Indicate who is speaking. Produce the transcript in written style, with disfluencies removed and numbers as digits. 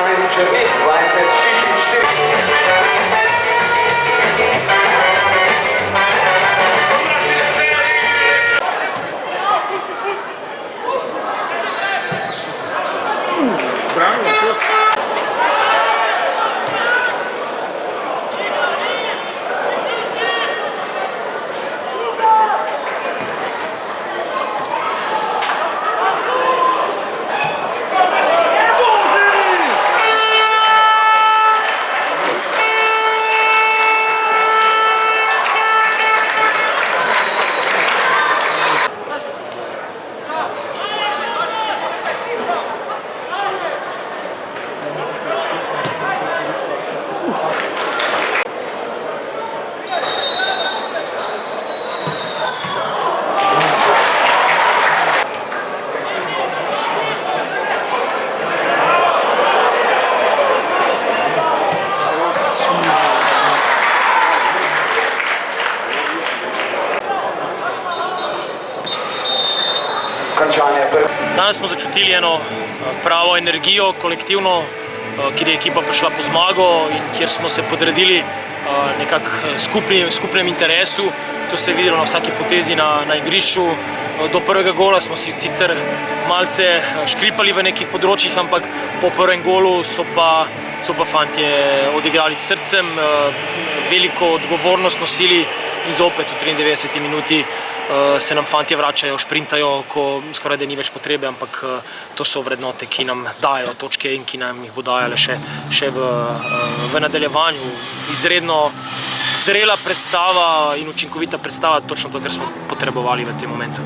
Speaker 1: Črnec, 20,
Speaker 2: Danes smo začutili eno pravo energijo, kolektivno, kjer je ekipa prišla po zmago in kjer smo se podredili nekako skupnem interesu. To se je videlo na vsaki potezi na igrišču. Do prvega gola smo si sicer malce škripali v nekih področjih, ampak po prvem golu so pa fantje odigrali s srcem, veliko odgovornost nosili in zopet v 93. minuti se nam fantje vračajo, šprintajo, ko skoraj da ni več potrebe, ampak to so vrednote, ki nam dajo točke in ki nam jih bo dajale še v nadaljevanju. Izredno zrela predstava in učinkovita predstava, točno to, kar smo potrebovali v tem momentu.